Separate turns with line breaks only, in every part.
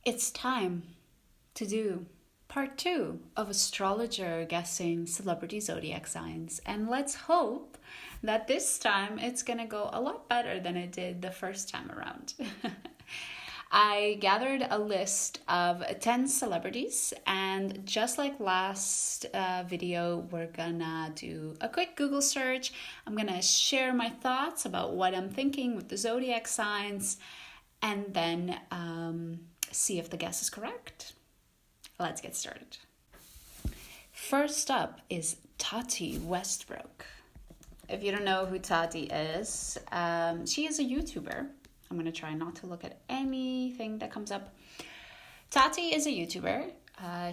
It's time to do part 2 of Astrologer guessing celebrity zodiac signs. And let's hope that this time it's gonna go a lot better than it did the first time around. I gathered a list of 10 celebrities, and just like last video, we're gonna do a quick Google search. I'm gonna share my thoughts about what I'm thinking with the zodiac signs, and then see if the guess is correct. Let's get started. First up is Tati Westbrook. If you don't know who Tati is, she is a YouTuber. I'm going to try not to look at anything that comes up. Tati is a YouTuber.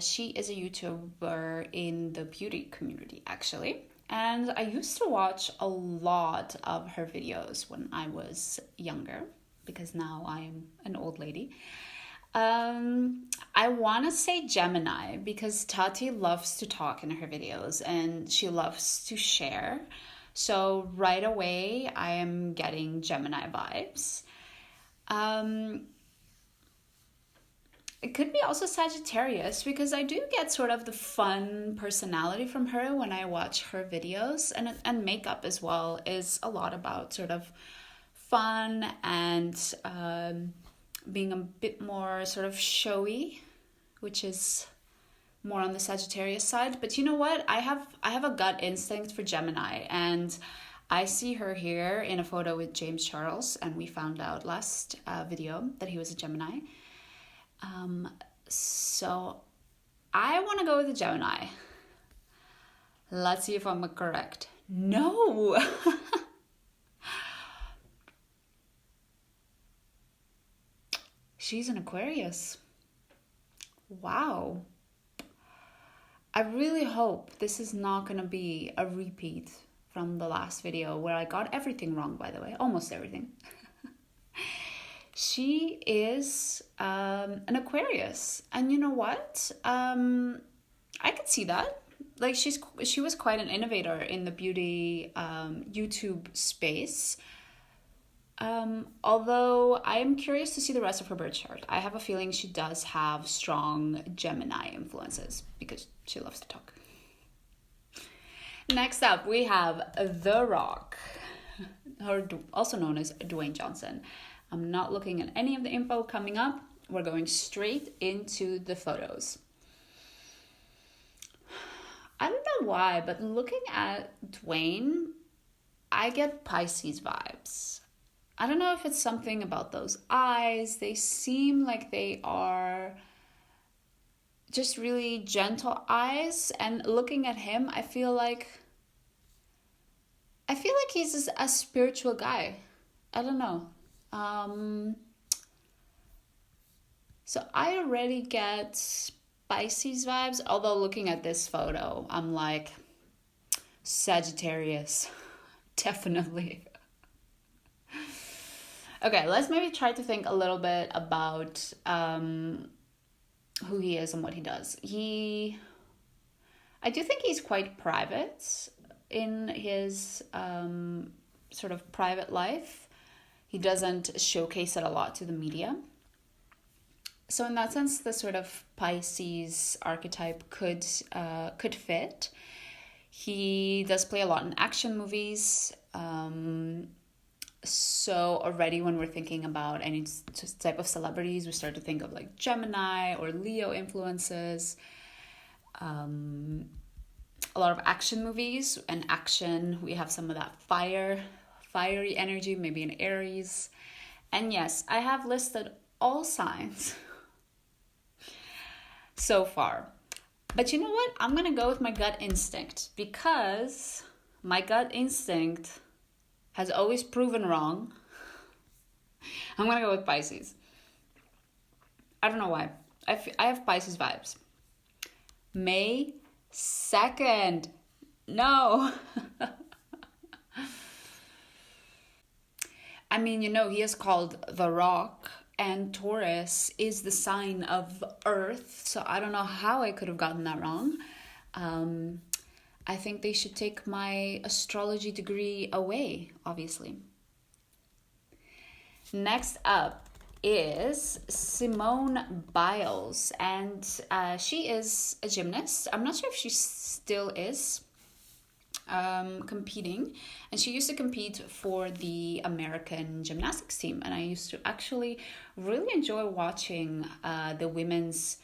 She is a YouTuber in the beauty community, actually. And I used to watch a lot of her videos when I was younger, because now I'm an old lady. I want to say Gemini, because Tati loves to talk in her videos and she loves to share. So right away, I am getting Gemini vibes. It could be also Sagittarius, because I do get sort of the fun personality from her when I watch her videos, and makeup as well is a lot about sort of fun and being a bit more sort of showy, which is more on the Sagittarius side. But you know what? I have a gut instinct for Gemini, and I see her here in a photo with James Charles, and we found out last video that he was a Gemini. So I want to go with a Gemini. Let's see if I'm correct. No! She's an Aquarius. Wow. I really hope this is not going to be a repeat from the last video where I got everything wrong, by the way. Almost everything. She is an Aquarius. And you know what? I could see that. Like, she was quite an innovator in the beauty YouTube space. Although I am curious to see the rest of her birth chart. I have a feeling she does have strong Gemini influences because she loves to talk. Next up, we have The Rock, or also known as Dwayne Johnson. I'm not looking at any of the info coming up. We're going straight into the photos. I don't know why, but looking at Dwayne, I get Pisces vibes. I don't know if it's something about those eyes. They seem like they are just really gentle eyes. And looking at him, I feel like he's a spiritual guy. I don't know. So I already get Pisces vibes. Although looking at this photo, I'm like, Sagittarius. Definitely. Okay, let's maybe try to think a little bit about who he is and what he does. I do think he's quite private in his sort of private life. He doesn't showcase it a lot to the media. So in that sense, the sort of Pisces archetype could fit. He does play a lot in action movies. So already when we're thinking about any type of celebrities, we start to think of like Gemini or Leo influences. A lot of action movies, and action, we have some of that fiery energy, maybe in Aries. And yes, I have listed all signs so far. But you know what? I'm going to go with my gut instinct, because my gut instinct has always proven wrong. I'm going to go with Pisces. I don't know why. I have Pisces vibes. May 2nd. No. I mean, you know, he is called The Rock, and Taurus is the sign of Earth. So I don't know how I could have gotten that wrong. I think they should take my astrology degree away, obviously. Next up, is Simone Biles, and she is a gymnast. I'm not sure if she still is competing, and she used to compete for the American gymnastics team, and I used to actually really enjoy watching the women's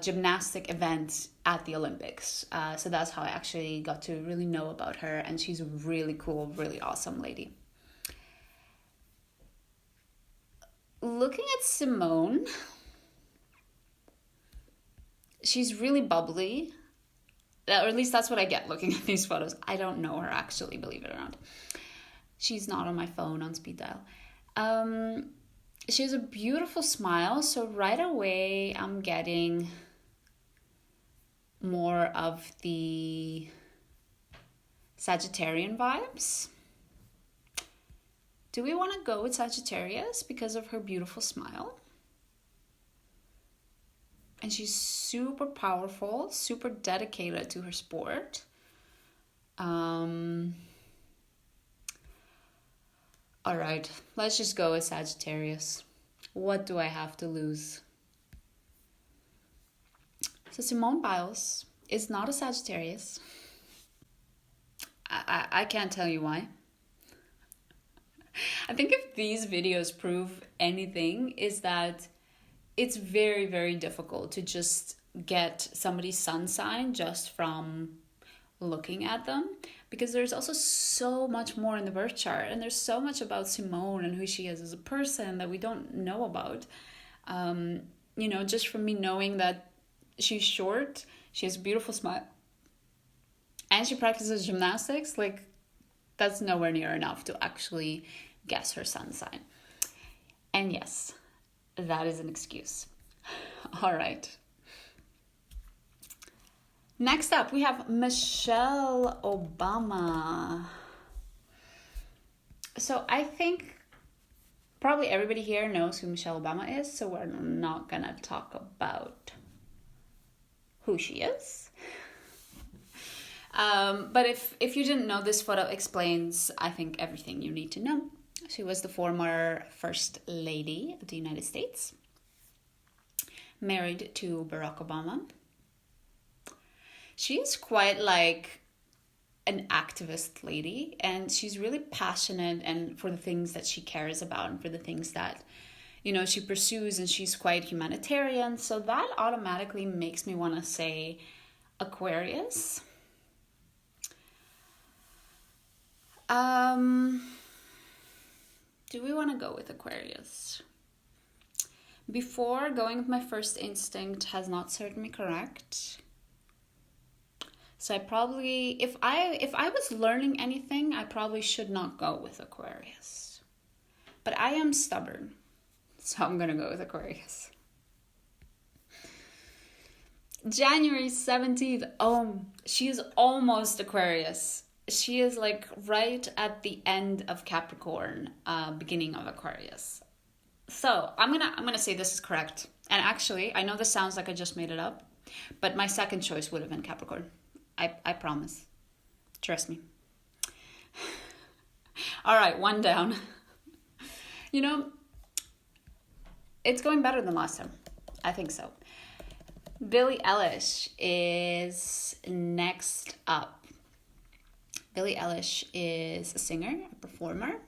gymnastic event at the Olympics. So that's how I actually got to really know about her, and she's a really cool, really awesome lady. Looking at Simone, she's really bubbly, or at least that's what I get looking at these photos. I don't know her actually, believe it or not. She's not on my phone on speed dial. She has a beautiful smile, so right away I'm getting more of the Sagittarian vibes. Do we want to go with Sagittarius because of her beautiful smile? And she's super powerful, super dedicated to her sport. All right, let's just go with Sagittarius. What do I have to lose? So Simone Biles is not a Sagittarius. I can't tell you why. I think if these videos prove anything, is that it's very, very difficult to just get somebody's sun sign just from looking at them, because there's also so much more in the birth chart, and there's so much about Simone and who she is as a person that we don't know about. Just from me knowing that she's short, she has a beautiful smile, and she practices gymnastics, like that's nowhere near enough to actually guess her sun sign. And yes, that is an excuse. All right. Next up, we have Michelle Obama. So I think probably everybody here knows who Michelle Obama is, so we're not gonna talk about who she is. But if you didn't know, this photo explains, I think, everything you need to know. She was the former First Lady of the United States, married to Barack Obama. She is quite like an activist lady, and she's really passionate and for the things that she cares about and for the things that, she pursues, and she's quite humanitarian. So that automatically makes me want to say Aquarius. Do we want to go with Aquarius? Before, going with my first instinct has not served me correct. So I probably, if I was learning anything, I probably should not go with Aquarius. But I am stubborn, so I'm going to go with Aquarius. January 17th. Oh, she is almost Aquarius. She is like right at the end of Capricorn, beginning of Aquarius. So I'm gonna say this is correct. And actually, I know this sounds like I just made it up, but my second choice would have been Capricorn. I promise. Trust me. All right, one down. It's going better than last time. I think so. Billie Eilish is next up. Billie Eilish is a singer, a performer.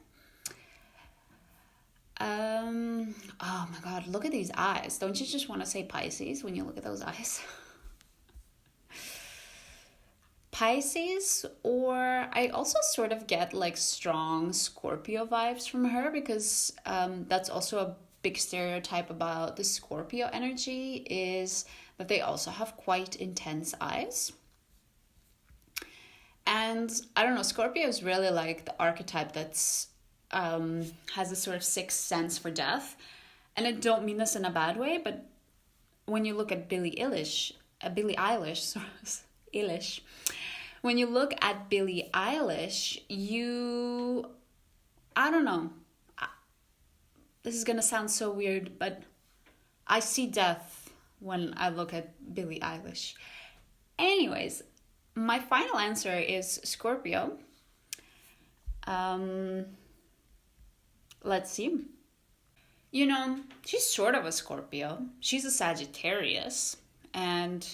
Oh my God, look at these eyes. Don't you just want to say Pisces when you look at those eyes? Pisces, or I also sort of get like strong Scorpio vibes from her, because that's also a big stereotype about the Scorpio energy, is that they also have quite intense eyes. And I don't know, Scorpio is really like the archetype that's has a sort of sixth sense for death. And I don't mean this in a bad way, but when you look at Billie Eilish, when you look at Billie Eilish, I don't know, this is gonna sound so weird, but I see death when I look at Billie Eilish. Anyways, my final answer is Scorpio. Let's see. She's sort of a Scorpio. She's a Sagittarius. And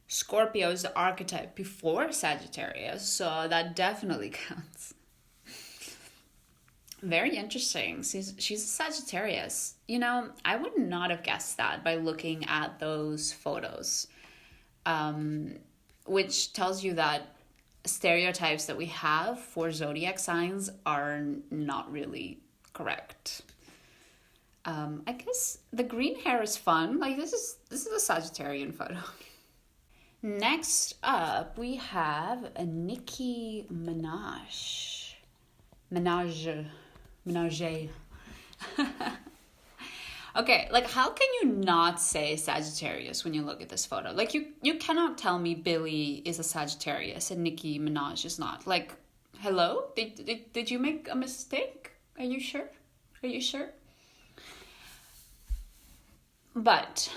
Scorpio is the archetype before Sagittarius, so that definitely counts. Very interesting. She's a Sagittarius. I would not have guessed that by looking at those photos, which tells you that stereotypes that we have for zodiac signs are not really correct. I guess the green hair is fun. Like this is a Sagittarian photo. Next up, we have a Nicki Minaj. Minaj. Okay, like how can you not say Sagittarius when you look at this photo? Like you cannot tell me Billie is a Sagittarius and Nicki Minaj is not. Like, hello? Did you make a mistake? Are you sure? Are you sure? But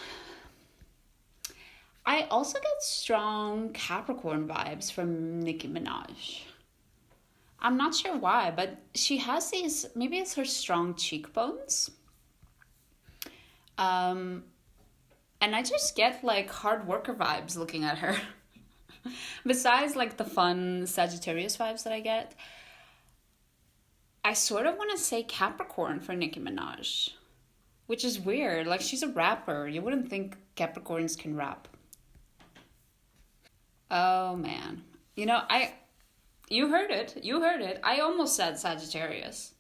I also get strong Capricorn vibes from Nicki Minaj. I'm not sure why, but she has these, maybe it's her strong cheekbones. And I just get like hard worker vibes looking at her. Besides like the fun Sagittarius vibes that I get, I sort of want to say Capricorn for Nicki Minaj, which is weird. Like she's a rapper. You wouldn't think Capricorns can rap. Oh man. You heard it. I almost said Sagittarius.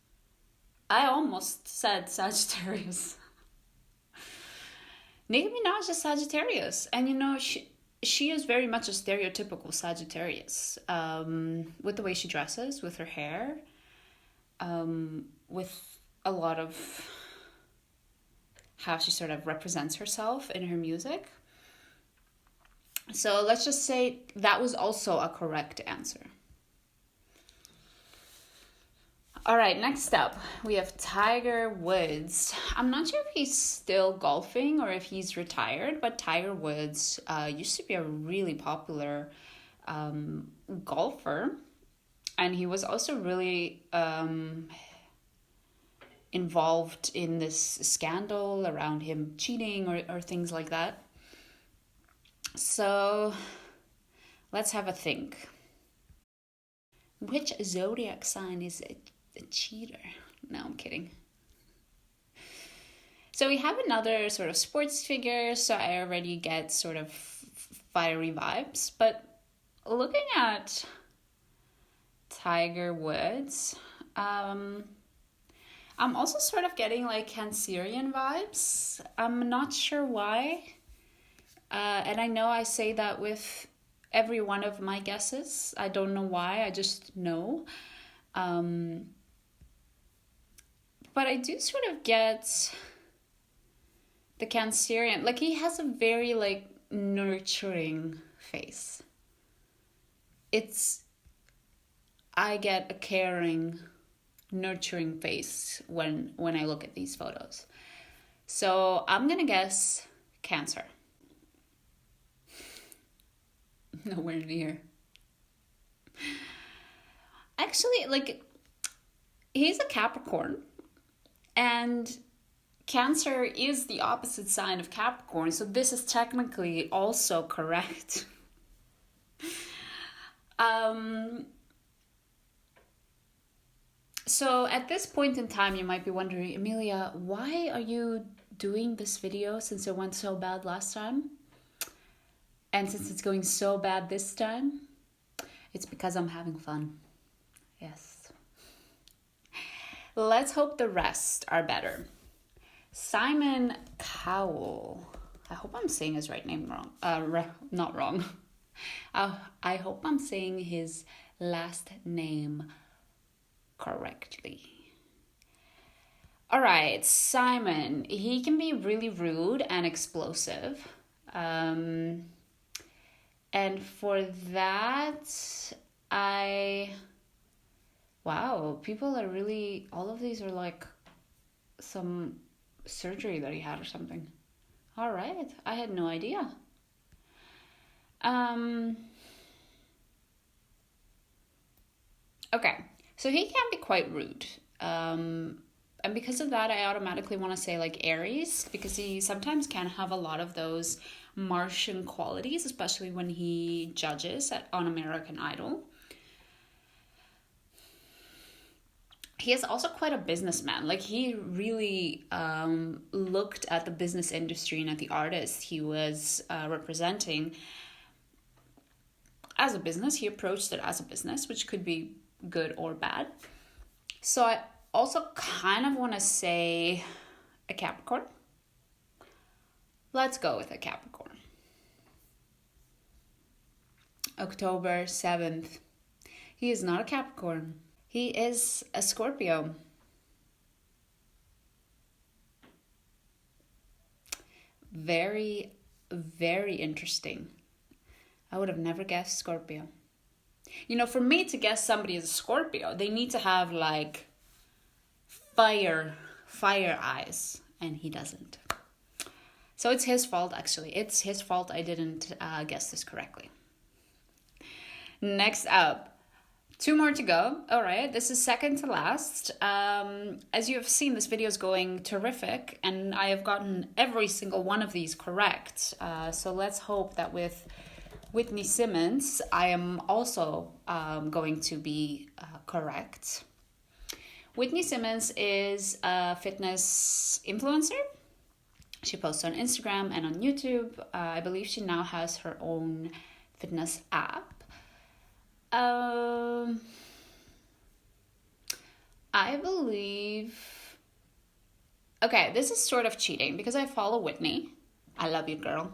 Nicki Minaj is Sagittarius. And she is very much a stereotypical Sagittarius. With the way she dresses, with her hair, with a lot of how she sort of represents herself in her music. So let's just say that was also a correct answer. All right, next up, we have Tiger Woods. I'm not sure if he's still golfing or if he's retired, but Tiger Woods used to be a really popular golfer. And he was also really involved in this scandal around him cheating or things like that. So let's have a think. Which zodiac sign is a cheater? No, I'm kidding. So we have another sort of sports figure, so I already get sort of fiery vibes. But looking at Tiger Woods, I'm also sort of getting like Cancerian vibes. I'm not sure why. And I know I say that with every one of my guesses. I don't know why, I just know. But I do sort of get the Cancerian. Like he has a very like nurturing face. I get a caring, nurturing face when I look at these photos. So I'm gonna guess Cancer. Nowhere near. Actually, like, he's a Capricorn, and Cancer is the opposite sign of Capricorn, so this is technically also correct. So at this point in time, you might be wondering, Emilia, why are you doing this video since it went so bad last time? And since it's going so bad this time, it's because I'm having fun. Yes. Let's hope the rest are better. Simon Cowell. I hope I'm saying his right name wrong. Not wrong. I hope I'm saying his last name correctly. All right, Simon. He can be really rude and explosive. And for that, wow, people are really, all of these are like some surgery that he had or something. All right, I had no idea. Okay, so he can be quite rude. And because of that, I automatically want to say like Aries, because he sometimes can have a lot of those Martian qualities, especially when he judges on American Idol. He is also quite a businessman. Like, he really looked at the business industry and at the artists he was representing as a business. He approached it as a business, which could be good or bad. So I also kind of want to say a Capricorn. Let's go with a Capricorn. October 7th. He is not a Capricorn. He is a Scorpio. Very, very interesting. I would have never guessed Scorpio. You know, for me to guess somebody is a Scorpio, they need to have like fire eyes, and he doesn't. So it's his fault, actually. It's his fault I didn't guess this correctly. Next up, 2 more to go. All right, this is second to last. As you have seen, this video is going terrific, and I have gotten every single one of these correct. So let's hope that with Whitney Simmons, I am also going to be correct. Whitney Simmons is a fitness influencer. She posts on Instagram and on YouTube. I believe she now has her own fitness app. I believe... Okay, this is sort of cheating because I follow Whitney. I love you, girl.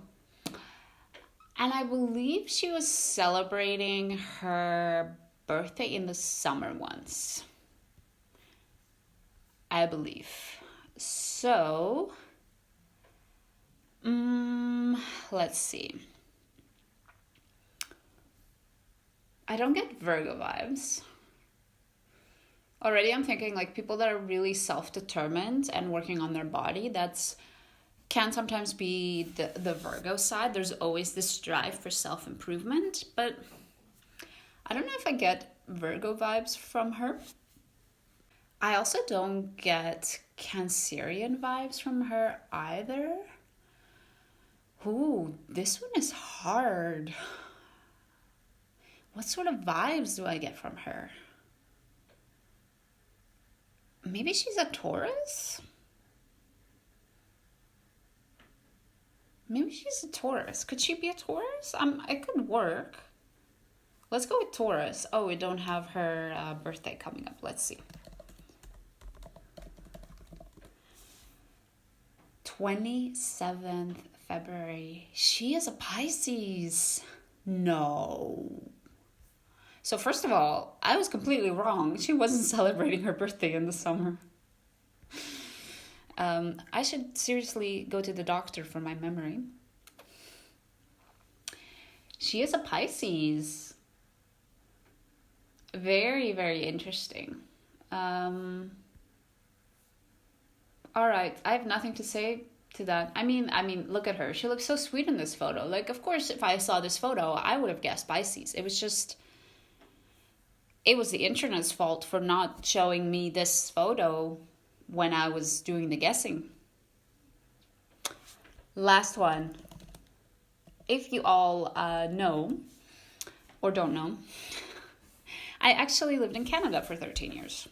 And I believe she was celebrating her birthday in the summer once. I believe. So, let's see. I don't get Virgo vibes. Already I'm thinking like people that are really self-determined and working on their body, can sometimes be the Virgo side. There's always this drive for self-improvement, but I don't know if I get Virgo vibes from her. I also don't get Cancerian vibes from her either. Ooh, this one is hard. What sort of vibes do I get from her? Maybe she's a Taurus? Maybe she's a Taurus. Could she be a Taurus? It could work. Let's go with Taurus. Oh, we don't have her birthday coming up. Let's see. 27th February. She is a Pisces. No. So first of all, I was completely wrong. She wasn't celebrating her birthday in the summer. I should seriously go to the doctor for my memory. She is a Pisces. Very, very interesting. All right, I have nothing to say to that. I mean, look at her. She looks so sweet in this photo. Like, of course, if I saw this photo, I would have guessed Pisces. It was the internet's fault for not showing me this photo when I was doing the guessing. Last one. If you all know or don't know, I actually lived in Canada for 13 years.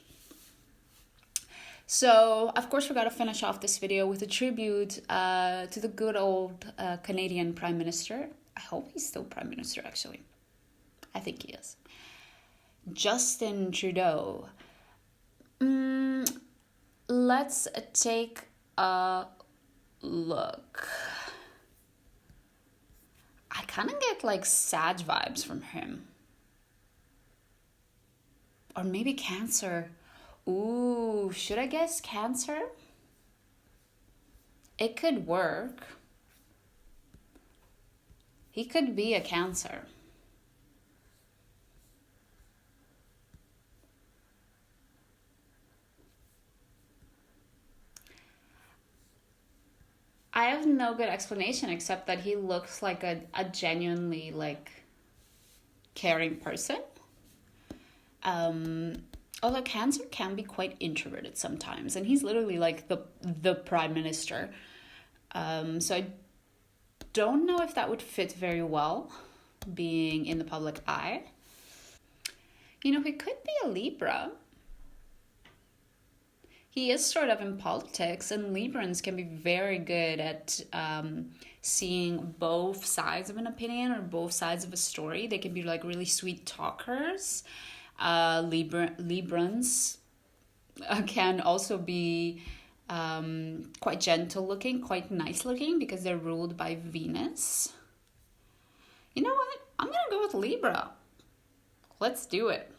So, of course, we got to finish off this video with a tribute to the good old Canadian Prime Minister. I hope he's still Prime Minister, actually. I think he is. Justin Trudeau. Let's take a look. I kind of get like Sag vibes from him. Or maybe Cancer. Ooh, should I guess Cancer? It could work. He could be a Cancer. I have no good explanation except that he looks like a genuinely like caring person. Although Cancer can be quite introverted sometimes, and he's literally like the prime minister. So I don't know if that would fit very well, being in the public eye. You know, he could be a Libra. He is sort of in politics, and Librans can be very good at seeing both sides of an opinion or both sides of a story. They can be like really sweet talkers. Librans can also be quite gentle looking, quite nice looking because they're ruled by Venus. You know what? I'm gonna go with Libra. Let's do it.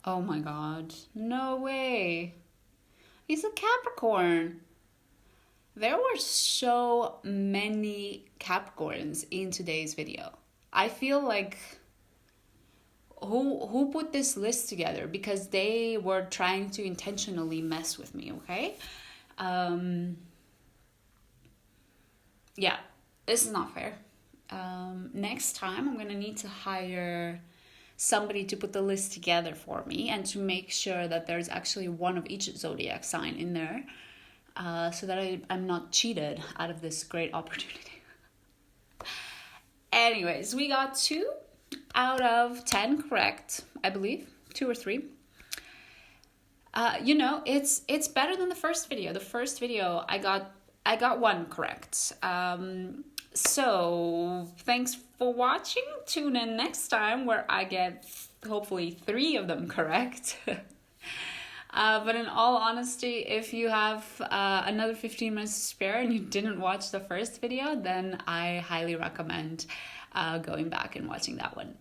Oh my god. No way. He's a Capricorn. There were so many Capricorns in today's video. I feel like who put this list together, because they were trying to intentionally mess with me, okay? Yeah, this is not fair. Next time I'm gonna need to hire somebody to put the list together for me and to make sure that there's actually one of each zodiac sign in there, so that I'm not cheated out of this great opportunity. Anyways, we got 2 out of 10 correct, I believe, 2 or 3. You know, it's better than the first video. The first video I got 1 correct. So thanks for watching. Tune in next time where I get hopefully 3 of them correct. But in all honesty, if you have another 15 minutes to spare and you didn't watch the first video, then I highly recommend going back and watching that one.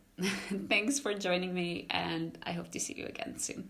Thanks for joining me, and I hope to see you again soon.